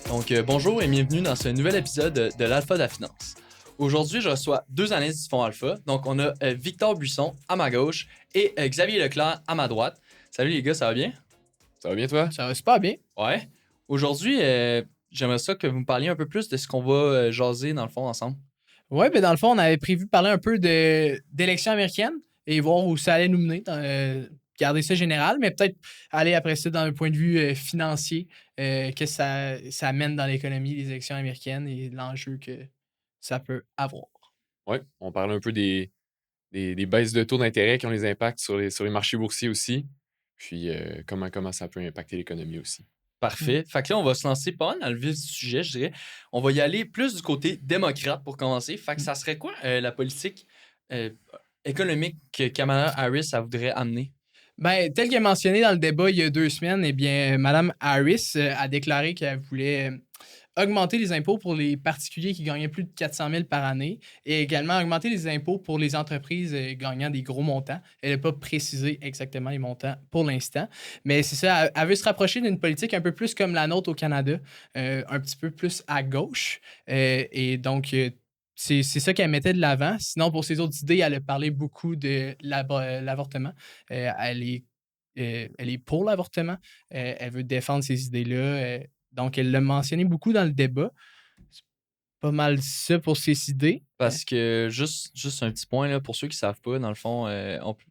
Bonjour et bienvenue dans ce nouvel épisode de l'Alpha de la Finance. Aujourd'hui, je reçois deux analystes du fonds Alpha. Donc, on a Victor Buisson à ma gauche et Xavier Leclerc à ma droite. Salut les gars, ça va bien? Ça va bien, toi? Ça va super bien. Ouais. Aujourd'hui, j'aimerais ça que vous me parliez un peu plus de ce qu'on va jaser dans le fond ensemble. Ouais, ben dans le fond, on avait prévu de parler un peu d'élections américaines et voir où ça allait nous mener. Garder ça général, mais peut-être aller après ça dans un point de vue financier, que ça amène dans l'économie, les élections américaines et l'enjeu que ça peut avoir. Oui, on parle un peu des baisses de taux d'intérêt qui ont des impacts sur les marchés boursiers aussi. Puis comment ça peut impacter l'économie aussi. Parfait. Fait que là, on va se lancer pas mal dans le vif du sujet, je dirais. On va y aller plus du côté démocrate pour commencer. Fait que ça serait quoi la politique économique que Kamala Harris, ça voudrait amener? Ben, tel que mentionné dans le débat il y a 2 semaines, eh bien, Mme Harris a déclaré qu'elle voulait augmenter les impôts pour les particuliers qui gagnaient plus de 400 000 par année et également augmenter les impôts pour les entreprises gagnant des gros montants. Elle n'a pas précisé exactement les montants pour l'instant, mais c'est ça, elle veut se rapprocher d'une politique un peu plus comme la nôtre au Canada, un petit peu plus à gauche. Et donc, c'est ça qu'elle mettait de l'avant. Sinon, pour ses autres idées, elle a parlé beaucoup de l'avortement. Elle est pour l'avortement. Elle veut défendre ces idées-là. Donc, elle l'a mentionné beaucoup dans le débat. C'est pas mal ça pour ses idées. Parce que, juste un petit point, là, pour ceux qui ne savent pas, dans le fond,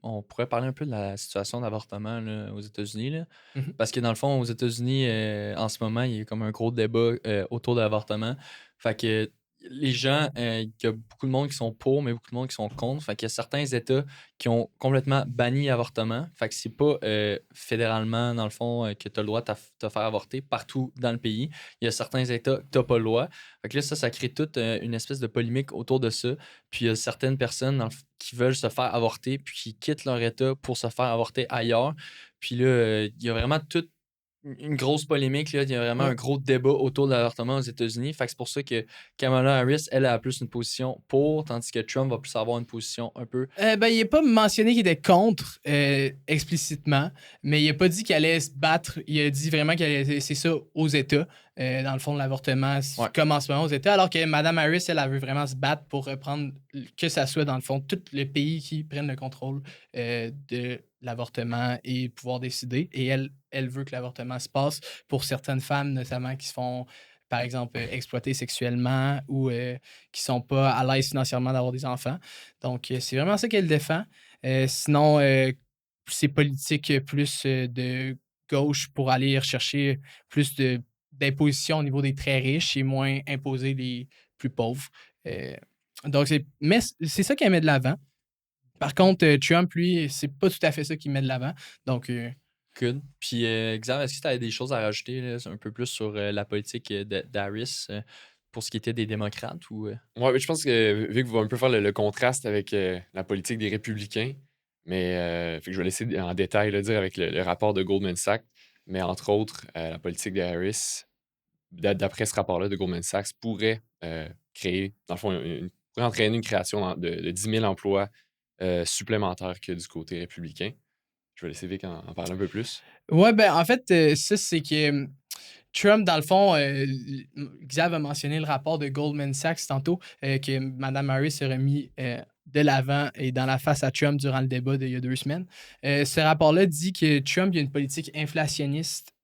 on pourrait parler un peu de la situation d'avortement là, aux États-Unis. Là. Mhm. Parce que, dans le fond, aux États-Unis, en ce moment, il y a comme un gros débat autour de l'avortement. Fait que les gens, il y a beaucoup de monde qui sont pour, mais beaucoup de monde qui sont contre. Fait qu'il y a certains États qui ont complètement banni l'avortement. Fait que c'est pas fédéralement, dans le fond, que tu as le droit de te faire avorter partout dans le pays. Il y a certains États que tu n'as pas le droit. Fait que là, ça crée toute une espèce de polémique autour de ça. Puis il y a certaines personnes qui veulent se faire avorter, puis qui quittent leur État pour se faire avorter ailleurs. Puis là, il y a vraiment toute une grosse polémique. Là. Il y a vraiment Ouais. un gros débat autour de l'avortement aux États-Unis. Fait que c'est pour ça que Kamala Harris, elle a plus une position pour, tandis que Trump va plus avoir une position un peu. Ben, il n'est pas mentionné qu'il était contre explicitement, mais il n'a pas dit qu'il allait se battre. Il a dit vraiment qu'il allait laisser ça aux États, dans le fond de l'avortement, Ouais. comme en ce moment aux États, alors que Mme Harris, elle veut vraiment se battre pour reprendre que ça soit, dans le fond, tous les pays qui prennent le contrôle de l'avortement et pouvoir décider. Et elle veut que l'avortement se passe pour certaines femmes, notamment qui se font, par exemple, exploiter sexuellement ou qui sont pas à l'aise financièrement d'avoir des enfants. Donc, c'est vraiment ça qu'elle défend. Sinon, c'est politique plus de gauche pour aller rechercher plus d'imposition au niveau des très riches et moins imposer les plus pauvres. Donc, mais c'est ça qu'elle met de l'avant. Par contre, Trump, lui, c'est pas tout à fait ça qu'il met de l'avant. Donc, Good. Puis, Xav, est-ce que tu as des choses à rajouter là, un peu plus sur la politique d'Harris pour ce qui était des démocrates ou. Ouais, mais je pense que vu que vous allez un peu faire le contraste avec la politique des républicains, mais fait que je vais laisser en détail le dire avec le rapport de Goldman Sachs, mais entre autres, la politique de Harris, d'après ce rapport-là de Goldman Sachs, pourrait créer, dans le fond, pourrait entraîner une création de 10 000 emplois supplémentaires que du côté républicain. Je vais laisser Vic en parler un peu plus. ouais, ben, en fait, ça, c'est que Trump, dans le fond, Xav a mentionné le rapport de Goldman Sachs tantôt, que Mme Harris a remis de l'avant et dans la face à Trump durant le débat d'il y a 2 semaines. Ce rapport-là dit que Trump il a une politique inflationniste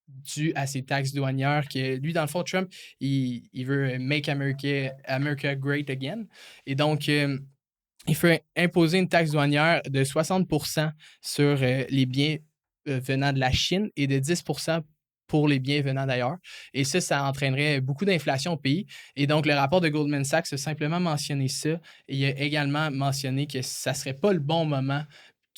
due à ses taxes douanières. Que lui, dans le fond, Trump, il veut Make America Great Again. Et donc, il fait imposer une taxe douanière de 60% sur les biens venant de la Chine et de 10% pour les biens venant d'ailleurs. Et ça entraînerait beaucoup d'inflation au pays. Et donc, le rapport de Goldman Sachs a simplement mentionné ça. Et il a également mentionné que ça ne serait pas le bon moment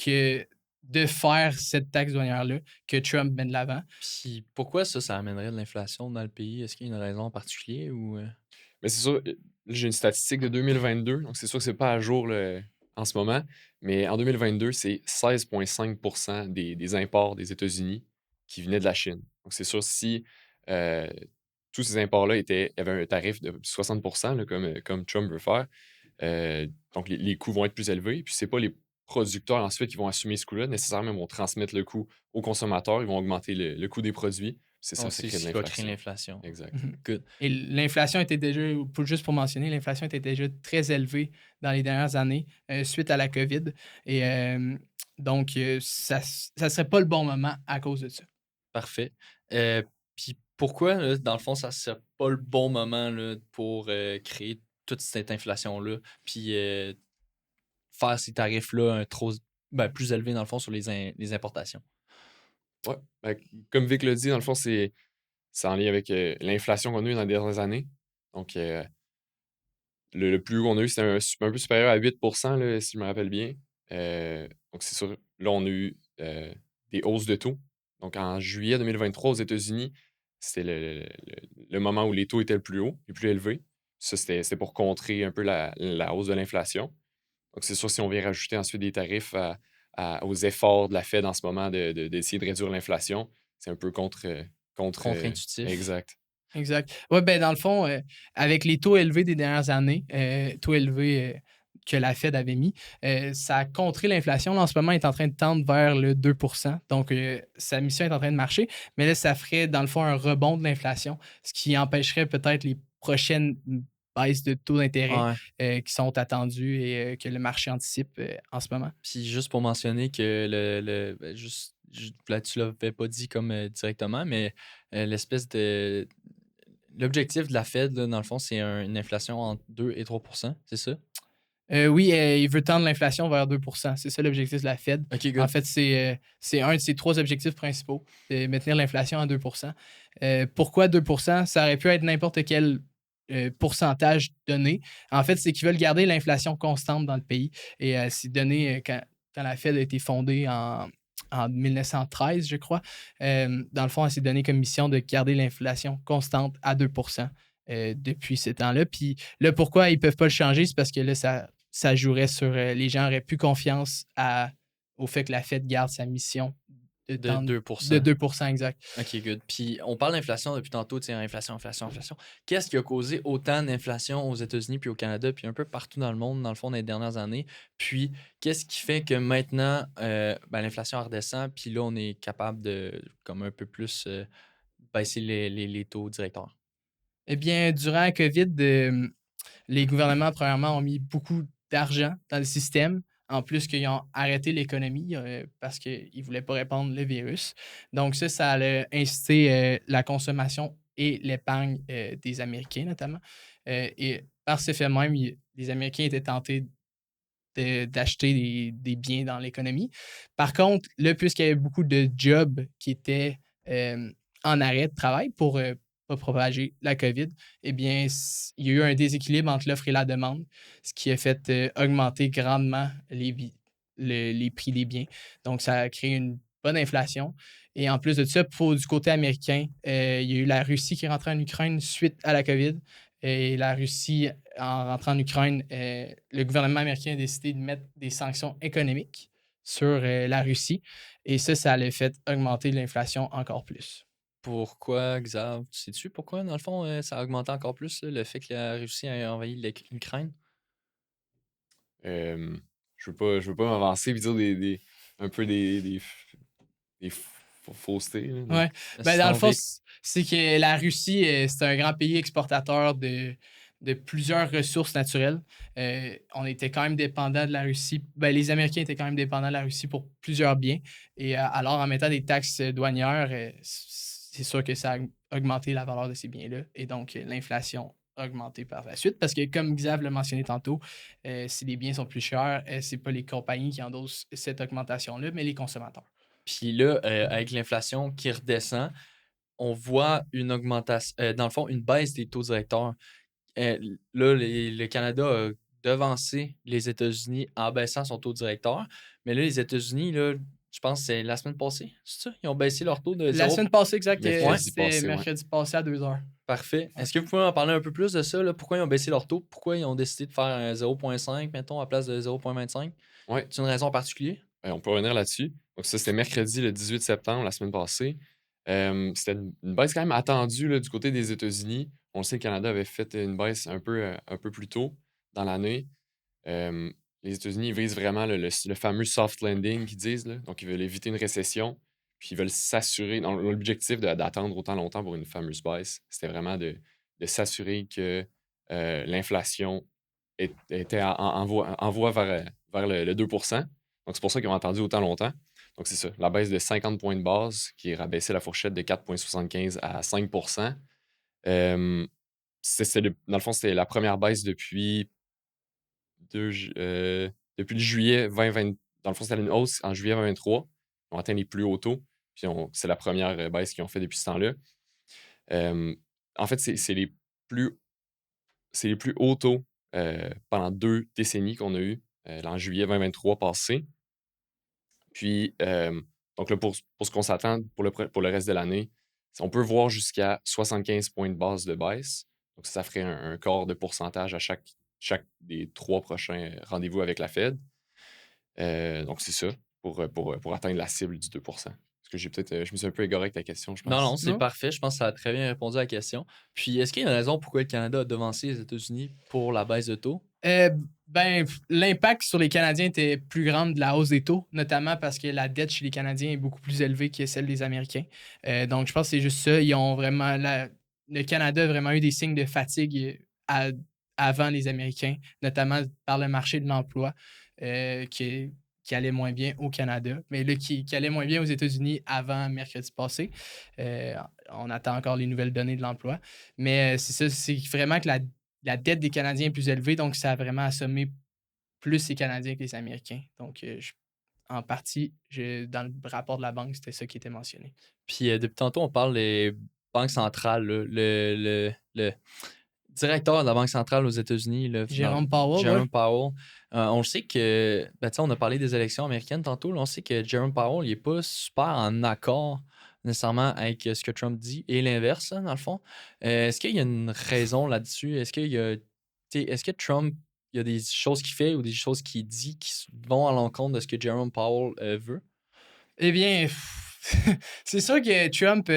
de faire cette taxe douanière-là que Trump met de l'avant. Puis, pourquoi ça amènerait de l'inflation dans le pays? Est-ce qu'il y a une raison en particulier ou. Mais c'est sûr, j'ai une statistique de 2022, donc c'est sûr que c'est pas à jour en ce moment, mais en 2022, c'est 16,5% des imports des États-Unis qui venaient de la Chine. Donc c'est sûr, si euh, tous ces imports-là avaient un tarif de 60%, là, comme Trump veut faire, donc les coûts vont être plus élevés, puis c'est pas producteurs ensuite qui vont assumer ce coût-là. Nécessairement, ils vont transmettre le coût aux consommateurs, ils vont augmenter le coût des produits. C'est ça, ça C'est crée de ce qui va créer l'inflation. l'inflation. Exact. Mhm. Good. Et l'inflation était déjà, juste pour mentionner, l'inflation était déjà très élevée dans les dernières années suite à la COVID. Et donc, ça ne serait pas le bon moment à cause de ça. Parfait. Puis pourquoi, là, dans le fond, ça serait pas le bon moment là, pour créer toute cette inflation-là, puis faire ces tarifs-là plus élevés, dans le fond, sur les importations? Ouais. Ben, comme Vic l'a dit, dans le fond, c'est en lien avec l'inflation qu'on a eue dans les dernières années. Donc, le plus haut qu'on a eu, c'était un peu supérieur à 8 là, si je me rappelle bien. Donc, c'est sûr, là, on a eu des hausses de taux. Donc, en juillet 2023, aux États-Unis, c'était le moment où les taux étaient le plus haut, les plus élevés. Ça, c'était pour contrer un peu la hausse de l'inflation. Donc, c'est sûr, si on vient rajouter ensuite des tarifs aux efforts de la Fed en ce moment d'essayer de réduire l'inflation, c'est un peu Contre-intuitif. exact. Exact. Oui, ben dans le fond, avec les taux élevés des dernières années, taux élevés que la Fed avait mis, ça a contré l'inflation. Là, en ce moment, elle est en train de tendre vers le 2 Donc, sa mission est en train de marcher. Mais là, ça ferait, dans le fond, un rebond de l'inflation, ce qui empêcherait peut-être les prochaines baisses de taux d'intérêt Ouais. qui sont attendues et que le marché anticipe en ce moment. Puis juste pour mentionner que là, tu l'avais pas dit comme directement, mais l'espèce de. L'objectif de la Fed, là, dans le fond, c'est une inflation entre 2 et 3 c'est ça? Oui, il veut tendre l'inflation vers 2 C'est ça l'objectif de la Fed. Ok, En good. fait, c'est un de ses 3 objectifs principaux, de maintenir l'inflation à 2 Pourquoi 2 Ça aurait pu être n'importe quel pourcentage donné. En fait, c'est qu'ils veulent garder l'inflation constante dans le pays. Et c'est donné quand la Fed a été fondée en 1913, je crois. Dans le fond, elle s'est donné comme mission de garder l'inflation constante à 2 depuis ce temps-là. Puis là, pourquoi ils ne peuvent pas le changer? C'est parce que là, ça jouerait sur. Les gens auraient plus confiance au fait que la Fed garde sa mission de De 2 de 2 exact. OK, good. Puis on parle d'inflation depuis tantôt, tu sais, inflation, inflation, inflation. Qu'est-ce qui a causé autant d'inflation aux États-Unis puis au Canada puis un peu partout dans le monde, dans le fond, dans les dernières années? Puis qu'est-ce qui fait que maintenant, l'inflation redescend puis là, on est capable de, comme un peu plus, baisser les taux directeurs? Eh bien, durant la COVID, les gouvernements, premièrement, ont mis beaucoup d'argent dans le système, en plus qu'ils ont arrêté l'économie parce qu'ils ne voulaient pas répandre le virus. Donc ça a incité la consommation et l'épargne des Américains, notamment. Et par ce fait même, les Américains étaient tentés d'acheter des biens dans l'économie. Par contre, là, puisqu'il y avait beaucoup de jobs qui étaient en arrêt de travail pour pas propager la COVID, eh bien, il y a eu un déséquilibre entre l'offre et la demande, ce qui a fait augmenter grandement les prix des biens. Donc, ça a créé une bonne inflation. Et en plus de ça, du côté américain, il y a eu la Russie qui est rentrée en Ukraine suite à la COVID. Et la Russie, en rentrant en Ukraine, le gouvernement américain a décidé de mettre des sanctions économiques sur la Russie. Et ça a fait augmenter l'inflation encore plus. Pourquoi, Xav? Sais-tu pourquoi, dans le fond, ça a augmenté encore plus, là, le fait que la Russie a envahi l'Ukraine? Je veux pas m'avancer et dire un peu des faussetés, là, Ouais. Ben, dans le fond, c'est que la Russie, c'est un grand pays exportateur de plusieurs ressources naturelles. On était quand même dépendant de la Russie. Ben, les Américains étaient quand même dépendants de la Russie pour plusieurs biens. Et alors, en mettant des taxes douanières, c'est sûr que ça a augmenté la valeur de ces biens-là. Et donc, l'inflation a augmenté par la suite. Parce que, comme Xav l'a mentionné tantôt, si les biens sont plus chers, c'est pas les compagnies qui endossent cette augmentation-là, mais les consommateurs. Puis là, avec l'inflation qui redescend, on voit une augmentation, dans le fond, une baisse des taux directeurs. Là, le Canada a devancé les États-Unis en baissant son taux directeur. Mais là, les États-Unis, là, je pense que c'est la semaine passée, c'est ça? Ils ont baissé leur taux de La 0. semaine passée, exact. Mercredi C'était passé, ouais. mercredi passé à 2 heures. Parfait. Est-ce que vous pouvez en parler un peu plus de ça? Là? Pourquoi ils ont baissé leur taux? Pourquoi ils ont décidé de faire un 0,5, mettons, à place de 0,25? Ouais. C'est une raison particulière? On peut revenir là-dessus. Donc, ça, c'était mercredi, le 18 septembre, la semaine passée. C'était une baisse quand même attendue là, du côté des États-Unis. On le sait, le Canada avait fait une baisse un peu plus tôt dans l'année. les États-Unis ils visent vraiment le fameux soft landing qu'ils disent. Là. Donc, ils veulent éviter une récession. Puis, ils veulent s'assurer. L'objectif d'attendre autant longtemps pour une fameuse baisse, c'était vraiment de s'assurer que l'inflation était en voie vers le 2%. Donc, c'est pour ça qu'ils ont attendu autant longtemps. Donc, c'est ça. La baisse de 50 points de base qui rabaissait la fourchette de 4,75 à 5%. Euh, dans le fond, c'était la première baisse depuis le juillet 2020. Dans le fond, c'était une hausse en juillet 2023. On atteint les plus hauts taux. Puis c'est la première baisse qu'ils ont fait depuis ce temps-là. En fait, c'est les plus hauts taux pendant 2 décennies qu'on a eu en juillet 2023 passé. Puis, donc là, pour ce qu'on s'attend pour le reste de l'année, on peut voir jusqu'à 75 points de base de baisse. Donc, ça ferait un quart de pourcentage à chaque des 3 prochains rendez-vous avec la Fed. Donc, c'est ça, pour atteindre la cible du 2%. Parce que je me suis un peu égaré avec ta question, je Non, non, pense. c'est Non? parfait. Je pense que ça a très bien répondu à la question. Puis, est-ce qu'il y a une raison pourquoi le Canada a devancé les États-Unis pour la baisse de taux? L'impact sur les Canadiens était plus grand de la hausse des taux, notamment parce que la dette chez les Canadiens est beaucoup plus élevée que celle des Américains. Donc, je pense que c'est juste ça. Ils ont vraiment le Canada a vraiment eu des signes de fatigue avant les Américains, notamment par le marché de l'emploi qui allait moins bien au Canada, mais là, qui allait moins bien aux États-Unis avant mercredi passé. Euh, on attend encore les nouvelles données de l'emploi. Mais c'est ça, c'est vraiment que la dette des Canadiens est plus élevée, donc ça a vraiment assommé plus les Canadiens que les Américains. Donc, en partie, dans le rapport de la banque, c'était ça qui était mentionné. Puis, depuis tantôt, on parle des banques centrales. Là. Le directeur de la Banque centrale aux États-Unis, là, Jérôme Powell, Jerome Powell, on le sait que, ben, tu sais, on a parlé des élections américaines tantôt, là, on sait que Jerome Powell, il n'est pas super en accord nécessairement avec ce que Trump dit et l'inverse, là, dans le fond. Est-ce qu'il y a une raison là-dessus? Est-ce que Trump, il y a des choses qu'il fait ou des choses qu'il dit qui vont à l'encontre de ce que Jerome Powell veut? Eh bien, c'est sûr que Trump,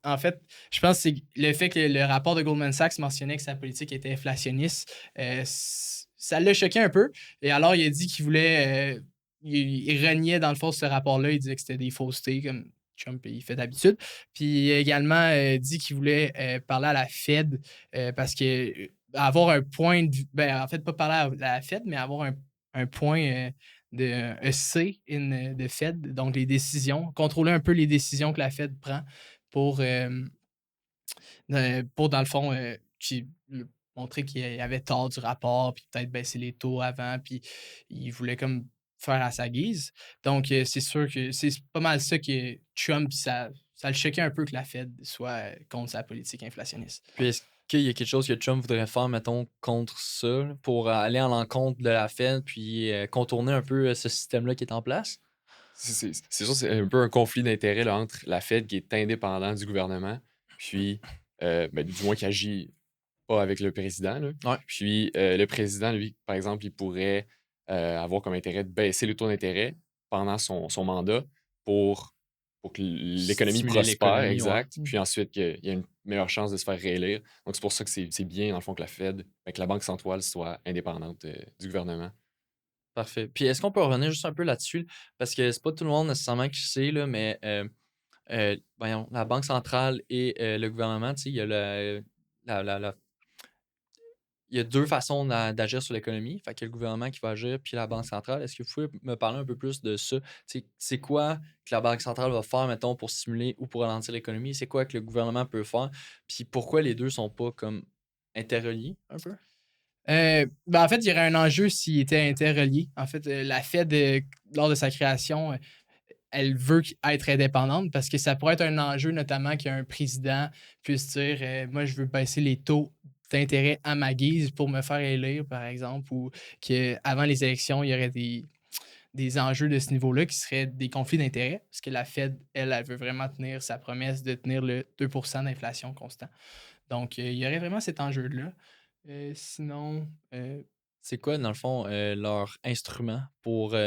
en fait, je pense que c'est le fait que le rapport de Goldman Sachs mentionnait que sa politique était inflationniste, ça l'a choqué un peu. Et alors, il a dit qu'il voulait, il reniait dans le fond ce rapport-là. Il disait que c'était des faussetés, comme Trump il fait d'habitude. Puis il a également dit qu'il voulait parler à la Fed parce que avoir un point ben, en fait, pas parler à la Fed, mais avoir un point. Un C in the Fed, donc les décisions, contrôler un peu les décisions que la Fed prend pour dans le fond, montrer qu'il y avait tort du rapport, puis peut-être baisser les taux avant, puis il voulait comme faire à sa guise. Donc, c'est sûr que c'est pas mal ça que Trump, ça le choquait un peu que la Fed soit contre sa politique inflationniste. Puis est-ce qu'il y a quelque chose que Trump voudrait faire, mettons, contre ça, là, pour aller à l'encontre de la Fed, puis contourner un peu ce système-là qui est en place? C'est sûr, c'est un peu un conflit d'intérêts là, entre la Fed qui est indépendante du gouvernement, puis ben, du moins qui agit pas avec le président. Là. Ouais. Puis le président, lui, par exemple, il pourrait avoir comme intérêt de baisser le taux d'intérêt pendant son mandat pour que l'économie Stimuler prospère, l'économie, exact. ouais. Puis ensuite, qu'il y a une meilleure chance de se faire réélire. Donc, c'est pour ça que c'est bien, dans le fond, que la Fed, ben, que la Banque centrale soit indépendante du gouvernement. Parfait. Puis est-ce qu'on peut revenir juste un peu là-dessus? Parce que c'est pas tout le monde nécessairement qui sait, là, mais voyons, la Banque centrale et le gouvernement, tu sais, il y a il y a deux façons d'agir sur l'économie. Fait qu'il y a le gouvernement qui va agir, puis la Banque centrale. Est-ce que vous pouvez me parler un peu plus de ça? Tu sais, c'est quoi que la Banque centrale va faire, mettons, pour stimuler ou pour ralentir l'économie? C'est quoi que le gouvernement peut faire? Puis pourquoi les deux sont pas comme interreliés un peu? Ben, en fait, il y aurait un enjeu s'il était interrelié. En fait, la Fed, lors de sa création, elle veut être indépendante parce que ça pourrait être un enjeu, notamment qu'un président puisse dire moi, je veux baisser les taux d'intérêt à ma guise pour me faire élire, par exemple, ou qu'avant les élections, il y aurait des enjeux de ce niveau-là qui seraient des conflits d'intérêts parce que la Fed, elle veut vraiment tenir sa promesse de tenir le 2% d'inflation constant. Donc, il y aurait vraiment cet enjeu-là. Sinon, C'est quoi, dans le fond, leur instrument pour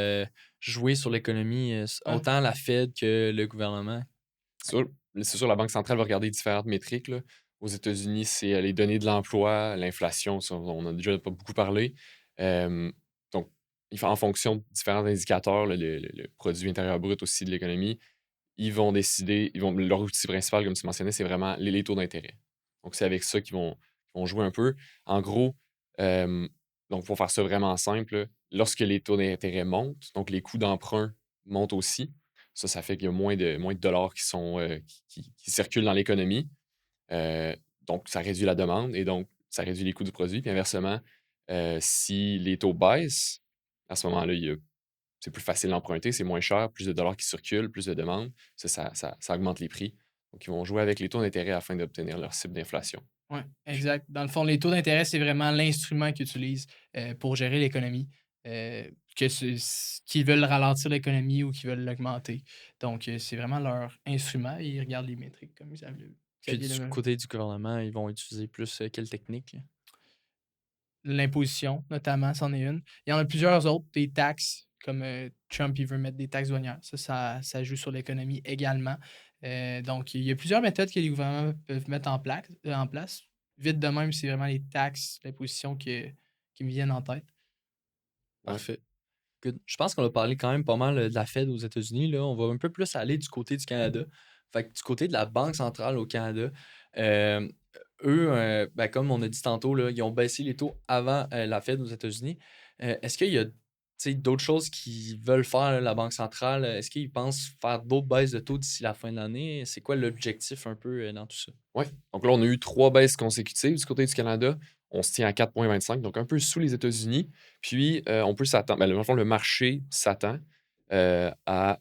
jouer sur l'économie, autant la Fed que le gouvernement? C'est sûr, la Banque centrale va regarder différentes métriques. Là. Aux États-Unis, c'est les données de l'emploi, l'inflation, ça, on en a déjà pas beaucoup parlé. Donc, en fonction de différents indicateurs, là, le produit intérieur brut aussi de l'économie, ils vont décider, leur outil principal, comme tu mentionnais, c'est vraiment les taux d'intérêt. Donc, c'est avec ça qu'ils vont jouer un peu. En gros, donc pour faire ça vraiment simple, là, lorsque les taux d'intérêt montent, donc les coûts d'emprunt montent aussi. Ça fait qu'il y a moins de dollars qui circulent dans l'économie. Donc, ça réduit la demande et donc, ça réduit les coûts du produit. Puis inversement, si les taux baissent, à ce moment-là, c'est plus facile d'emprunter, c'est moins cher, plus de dollars qui circulent, plus de demandes. Ça augmente les prix. Donc, ils vont jouer avec les taux d'intérêt afin d'obtenir leur cible d'inflation. Oui, exact. Dans le fond, les taux d'intérêt, c'est vraiment l'instrument qu'ils utilisent pour gérer l'économie. Qu'ils veulent ralentir l'économie ou qu'ils veulent l'augmenter. Donc, c'est vraiment leur instrument et ils regardent les métriques comme ils avaient. Puis du côté du gouvernement, ils vont utiliser plus quelle technique? L'imposition, notamment, c'en est une. Il y en a plusieurs autres, des taxes, comme Trump, il veut mettre des taxes douanières. Ça joue sur l'économie également. Donc, il y a plusieurs méthodes que les gouvernements peuvent mettre en place. Vite de même, c'est vraiment les taxes, l'imposition qui me viennent en tête. Parfait. Good. Je pense qu'on a parlé quand même pas mal de la Fed aux États-Unis. Là. On va un peu plus aller du côté du Canada. Fait que du côté de la Banque centrale au Canada, euh, eux, ben, comme on a dit tantôt, là, ils ont baissé les taux avant la Fed aux États-Unis. Est-ce qu'il y a d'autres choses qu'ils veulent faire, là, la Banque centrale? Est-ce qu'ils pensent faire d'autres baisses de taux d'ici la fin de l'année? C'est quoi l'objectif un peu dans tout ça? Oui. Donc là, on a eu 3 baisses consécutives du côté du Canada. On se tient à 4,25, donc un peu sous les États-Unis. Puis, on peut s'attendre, dans le fond, le marché s'attend à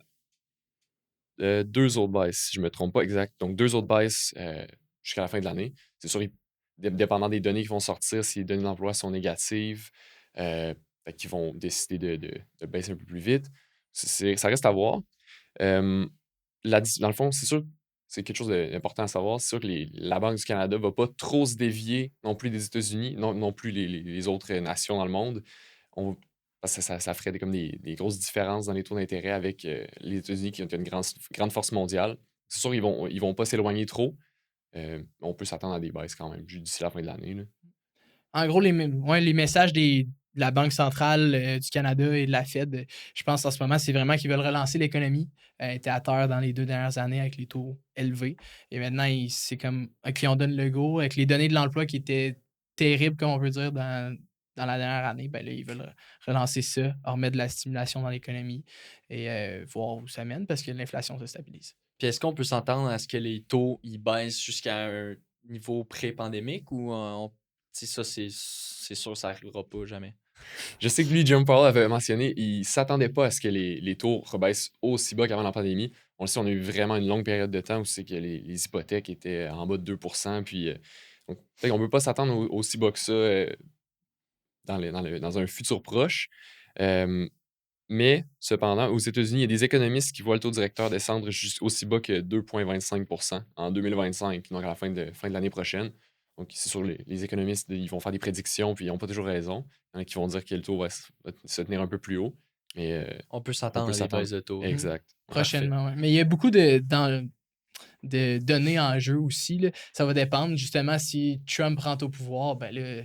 2 autres baisses, si je ne me trompe pas exact. Donc, 2 autres baisses jusqu'à la fin de l'année. C'est sûr, dépendant des données qui vont sortir, si les données d'emploi sont négatives, fait qu'ils vont décider de baisser un peu plus vite. Ça reste à voir. Dans le fond, c'est sûr, c'est quelque chose d'important à savoir. C'est sûr que la Banque du Canada ne va pas trop se dévier non plus des États-Unis, non plus les autres nations dans le monde. Parce que ça ferait comme des grosses différences dans les taux d'intérêt avec les États-Unis qui ont une grande force mondiale. C'est sûr qu'ils vont pas s'éloigner trop. On peut s'attendre à des baisses quand même d'ici la fin de l'année. Là. En gros, les messages de la Banque centrale du Canada et de la Fed, je pense en ce moment, c'est vraiment qu'ils veulent relancer l'économie. Elle était à terre dans les 2 dernières années avec les taux élevés. Et maintenant, c'est comme OK, on donne le go. Avec les données de l'emploi qui étaient terribles, comme on peut dire, dans la dernière année, ben là, ils veulent relancer ça, remettre de la stimulation dans l'économie et voir où ça mène parce que l'inflation se stabilise. Puis est-ce qu'on peut s'entendre à ce que les taux ils baissent jusqu'à un niveau pré-pandémique ou ça, c'est sûr que ça n'arrivera pas jamais? Je sais que lui, Jerome Powell avait mentionné, il ne s'attendait pas à ce que les taux rebaissent aussi bas qu'avant la pandémie. On le sait, on a eu vraiment une longue période de temps où c'est que les hypothèques étaient en bas de 2%. Puis, donc, on ne peut pas s'attendre aussi bas que ça dans un futur proche. Mais, cependant, aux États-Unis, il y a des économistes qui voient le taux directeur descendre aussi bas que 2,25% en 2025, donc à la fin de l'année prochaine. Donc, c'est sûr, les économistes, ils vont faire des prédictions, puis ils n'ont pas toujours raison. Il y en a qui vont dire que le taux va se tenir un peu plus haut. Mais On peut s'attendre à des baisses de taux. Exact. Prochainement, oui. Mais il y a beaucoup de données en jeu aussi. Là. Ça va dépendre. Justement, si Trump rentre au pouvoir, ben là,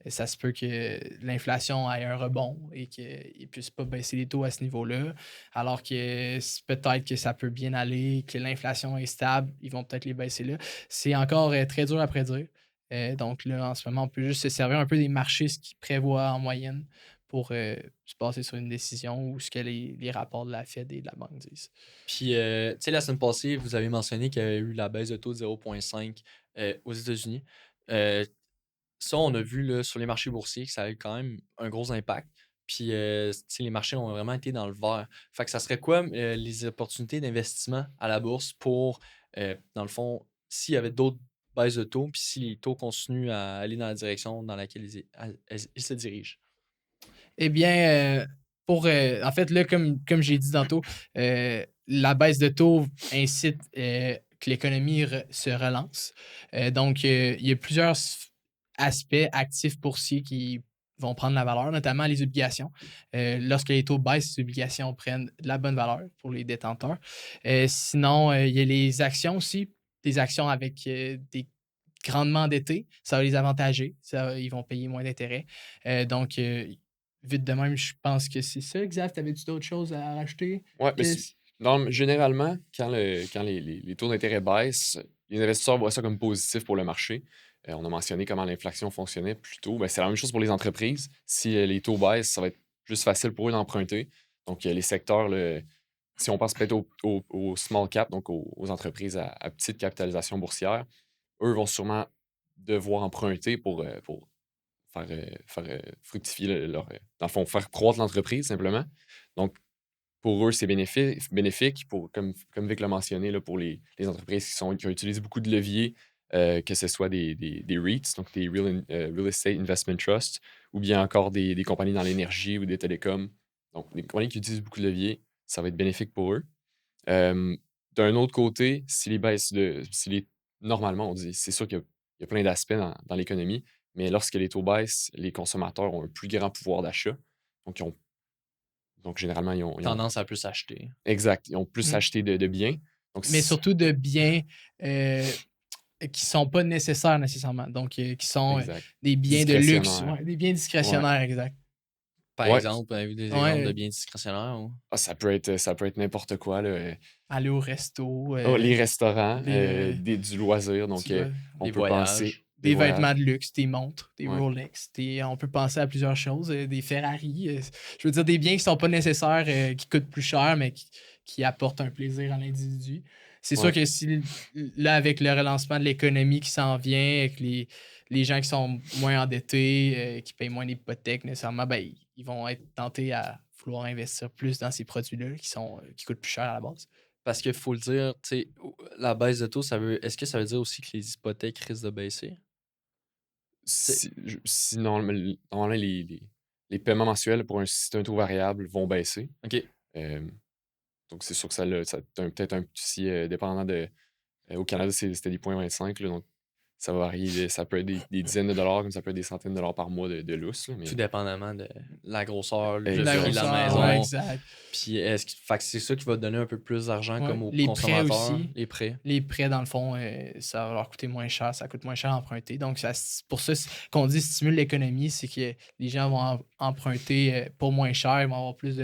ça se peut que l'inflation ait un rebond et qu'il ne puisse pas baisser les taux à ce niveau-là. Alors que peut-être que ça peut bien aller, que l'inflation est stable, ils vont peut-être les baisser là. C'est encore très dur à prédire. Donc là, en ce moment, on peut juste se servir un peu des marchés, ce qu'ils prévoient en moyenne pour se passer sur une décision ou ce que les rapports de la Fed et de la banque disent. Puis, tu sais, la semaine passée, vous avez mentionné qu'il y a eu la baisse de taux de 0,5 aux États-Unis. Ça, on a vu là, sur les marchés boursiers que ça a eu quand même un gros impact. Puis, tu sais, les marchés ont vraiment été dans le vert. Fait que ça serait quoi les opportunités d'investissement à la bourse pour, dans le fond, s'il y avait d'autres baisses de taux, puis si les taux continuent à aller dans la direction dans laquelle ils se dirigent? Eh bien, en fait, là, comme j'ai dit tantôt, la baisse de taux incite que l'économie se relance. Donc, il y a plusieurs aspects actifs boursiers qui vont prendre la valeur, notamment les obligations. Lorsque les taux baissent, les obligations prennent de la bonne valeur pour les détenteurs. Sinon, il y a les actions aussi, des actions avec des grandement endettés. Ça va les avantager. Ils vont payer moins d'intérêts. Donc, vite de même, je pense que c'est ça. Xav, t'avais-tu d'autres choses à rajouter? Ouais, mais Qu'est-ce- non, généralement, quand les taux d'intérêt baissent, les investisseurs voient ça comme positif pour le marché. On a mentionné comment l'inflation fonctionnait plus tôt. Ben, c'est la même chose pour les entreprises. Si les taux baissent, ça va être juste facile pour eux d'emprunter. Donc, les secteurs, si on pense peut-être aux small cap, donc aux entreprises à petite capitalisation boursière, eux vont sûrement devoir emprunter pour faire fructifier dans le fond, faire croître l'entreprise simplement. Donc, pour eux, c'est bénéfique comme Vic l'a mentionné, là, pour les entreprises qui ont utilisé beaucoup de leviers, que ce soit des REITs, donc des Real Estate Investment Trust, ou bien encore des compagnies dans l'énergie ou des télécoms. Donc, des compagnies qui utilisent beaucoup de leviers, ça va être bénéfique pour eux. Euh, D'un autre côté, normalement, on dit, c'est sûr qu'il y a plein d'aspects dans l'économie, mais lorsque les taux baissent, les consommateurs ont un plus grand pouvoir d'achat. Donc, généralement, Tendance à plus acheter. exact, ils ont plus Mm. acheté de biens. Donc, Mais surtout de biens qui sont pas nécessaires nécessairement. Donc, qui sont exact. des biens de luxe. Discrétionnaire. Ouais, des biens discrétionnaires, exact. Par Ouais. exemple, avez-vous des Ouais. exemples de biens discrétionnaires? Ou... Ah, ça peut être n'importe quoi, là. Aller au resto. Les restaurants, les, du loisir. Donc, tu vois, on des peut penser voyages. des voyages. vêtements de luxe, des montres, des Ouais. Rolex. On peut penser à plusieurs choses. Des Ferrari. Je veux dire, des biens qui sont pas nécessaires, qui coûtent plus cher, mais qui apportent un plaisir à l'individu. C'est sûr Ouais. que si, là, avec le relancement de l'économie qui s'en vient, avec les gens qui sont moins endettés, qui payent moins d'hypothèques nécessairement, ben, ils vont être tentés à vouloir investir plus dans ces produits-là qui coûtent plus cher à la base. Parce qu'il faut le dire, tu sais, la baisse de taux, est-ce que ça veut dire aussi que les hypothèques risquent de baisser? Normalement, les paiements mensuels pour si un taux variable vont baisser. OK. Donc, c'est sûr que ça a peut-être un petit, dépendant au Canada, c'était des 0,25, là, donc ça va varier. Ça peut être des dizaines de dollars, comme ça peut être des centaines de dollars par mois de lousse. Là, mais... Tout dépendamment de la grosseur, le Exact. prix de la maison. Ouais, exact. Puis fait que c'est ça qui va te donner un peu plus d'argent Ouais. comme aux Les prêts consommateurs. aussi. Les prêts. Les prêts, dans le fond, ça va leur coûter moins cher. Ça coûte moins cher à emprunter. Donc, pour ça qu'on dit stimule l'économie, c'est que les gens vont emprunter pour moins cher. Ils vont avoir plus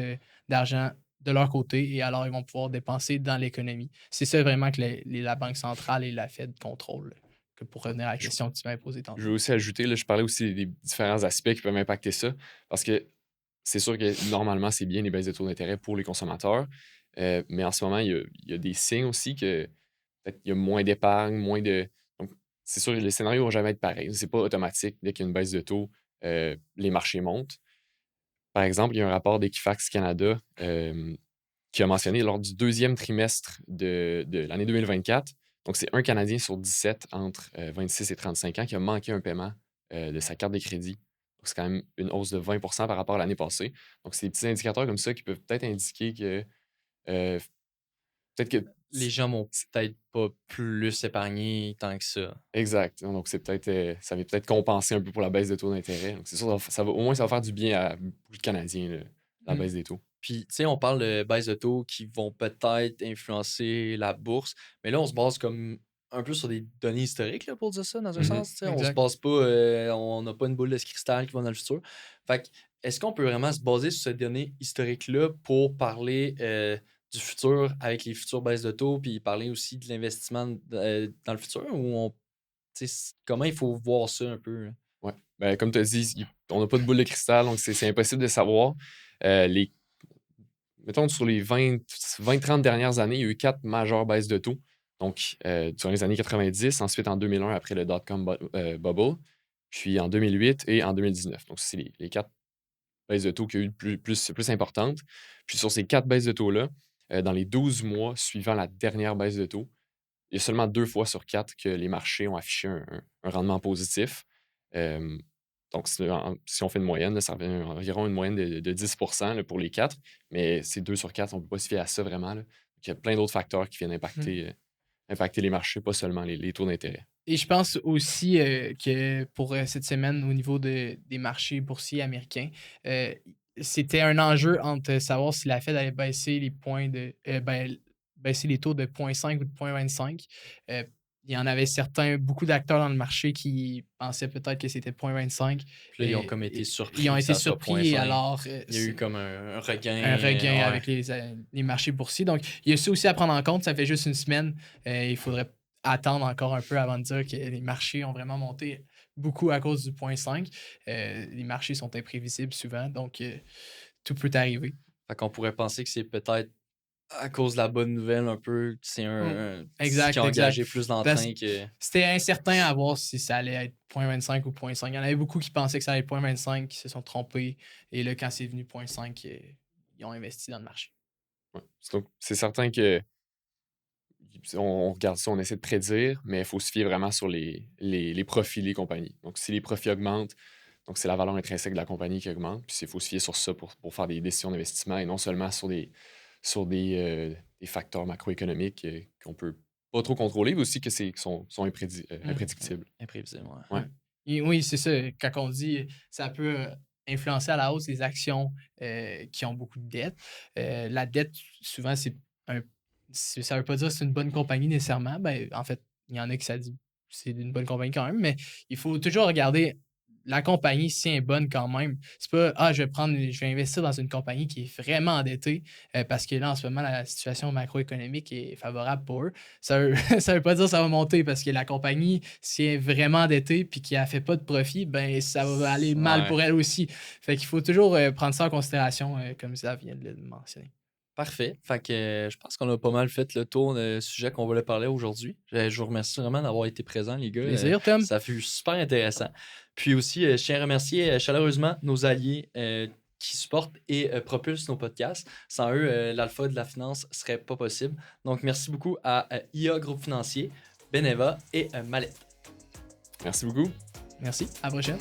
d'argent de leur côté et alors ils vont pouvoir dépenser dans l'économie. C'est ça vraiment que la Banque centrale et la Fed contrôlent. Que pour revenir à la question que tu m'avais posée tantôt. Je veux aussi ajouter, là, je parlais aussi des différents aspects qui peuvent impacter ça, parce que c'est sûr que normalement, c'est bien les baisses de taux d'intérêt pour les consommateurs, mais en ce moment, il y a des signes aussi que peut-être il y a moins d'épargne, moins de... Donc, c'est sûr que les scénarios ne vont jamais être pareils. C'est pas automatique. Dès qu'il y a une baisse de taux, les marchés montent. Par exemple, il y a un rapport d'Equifax Canada qui a mentionné lors du deuxième trimestre de l'année 2024, donc c'est un Canadien sur 17 entre 26 et 35 ans qui a manqué un paiement de sa carte de crédit. Donc c'est quand même une hausse de 20 par rapport à l'année passée. Donc c'est des petits indicateurs comme ça qui peuvent peut-être indiquer que peut-être que... Les gens vont peut-être pas plus épargner tant que ça. Exact. Donc c'est peut-être ça va peut-être compenser un peu pour la baisse de taux d'intérêt. Donc c'est sûr, au moins ça va faire du bien à beaucoup de Canadiens, là, la baisse des taux. Puis, tu sais, on parle de baisse de taux qui vont peut-être influencer la bourse, mais là, on se base comme un peu sur des données historiques, là, pour dire ça, dans un sens. Tu sais. On se base pas, on n'a pas une boule de cristal qui va dans le futur. Fait que, est-ce qu'on peut vraiment se baser sur ces données historiques-là pour parler du futur avec les futures baisses de taux, puis parler aussi de l'investissement dans le futur, ou comment il faut voir ça un peu? Là? Ouais. Ben, comme tu as dit, on n'a pas de boule de cristal, donc c'est impossible de savoir. Mettons, sur les 20-30 dernières années, il y a eu 4 majeures baisses de taux. Donc, durant les années 90, ensuite en 2001, après le dot-com bubble, puis en 2008 et en 2019. Donc, c'est les 4 baisses de taux qui ont eu plus importantes. Puis sur ces 4 baisses de taux-là, dans les 12 mois suivant la dernière baisse de taux, il y a seulement 2 fois sur 4 que les marchés ont affiché un rendement positif. Donc, si on fait une moyenne, là, ça revient environ une moyenne de 10 là, pour les 4. Mais c'est 2 sur 4, on ne peut pas se fier à ça vraiment. Là. Donc, il y a plein d'autres facteurs qui viennent impacter les marchés, pas seulement les taux d'intérêt. Et je pense aussi que pour cette semaine, au niveau des marchés boursiers américains, c'était un enjeu entre savoir si la Fed allait baisser les points baisser les taux de 0,5 ou de 0,25. il y en avait beaucoup d'acteurs dans le marché qui pensaient peut-être que c'était 0,25. Puis là, ils ont Et- comme été et- surpris. Ils ont que été ça soit surpris, 0,5. alors Il y a eu comme un regain. un regain ouais. avec les marchés boursiers. Donc, il y a ça aussi à prendre en compte. Ça fait juste une semaine. Il faudrait attendre encore un peu avant de dire que les marchés ont vraiment monté beaucoup à cause du 0,5. Les marchés sont imprévisibles souvent, donc tout peut arriver. Fait qu'on pourrait penser que c'est peut-être à cause de la bonne nouvelle un peu. C'est un Exact, qui a engagé exact. plus Parce- d'entrain que. C'était incertain à voir si ça allait être 0,25 ou 0,5. Il y en avait beaucoup qui pensaient que ça allait être 0,25, qui se sont trompés. Et là, quand c'est venu 0,5, ils ont investi dans le marché. Ouais. Donc, c'est certain que on regarde ça, on essaie de prédire, mais il faut se fier vraiment sur les profits des compagnies. Donc, si les profits augmentent, donc c'est la valeur intrinsèque de la compagnie qui augmente, puis il faut se fier sur ça pour faire des décisions d'investissement et non seulement sur des facteurs macroéconomiques qu'on peut pas trop contrôler, mais aussi qui sont imprédictibles. Imprévisible, ouais. Ouais. Et oui, c'est ça. Quand on dit ça peut influencer à la hausse les actions qui ont beaucoup de dettes. La dette, souvent, ça veut pas dire que c'est une bonne compagnie nécessairement. Ben, en fait, il y en a qui ça dit c'est une bonne compagnie quand même, mais il faut toujours regarder la compagnie si elle est bonne quand même. C'est pas je vais investir dans une compagnie qui est vraiment endettée parce que là, en ce moment, la situation macroéconomique est favorable pour eux. Ça veut, ça veut pas dire que ça va monter parce que la compagnie, si elle est vraiment endettée puis qu'elle fait pas de profit, ben ça va aller mal Ouais. pour elle aussi. Fait qu'il faut toujours prendre ça en considération, comme ça vient de le mentionner. Parfait. Fait que je pense qu'on a pas mal fait le tour du sujet qu'on voulait parler aujourd'hui. Je vous remercie vraiment d'avoir été présents, les gars. Plaisir, Tom. Ça fut super intéressant. Puis aussi, je tiens à remercier chaleureusement nos alliés qui supportent et propulsent nos podcasts. Sans eux, l'alpha de la finance serait pas possible. Donc, merci beaucoup à IA Groupe Financier, Beneva et Mallette. Merci beaucoup. Merci. À la prochaine.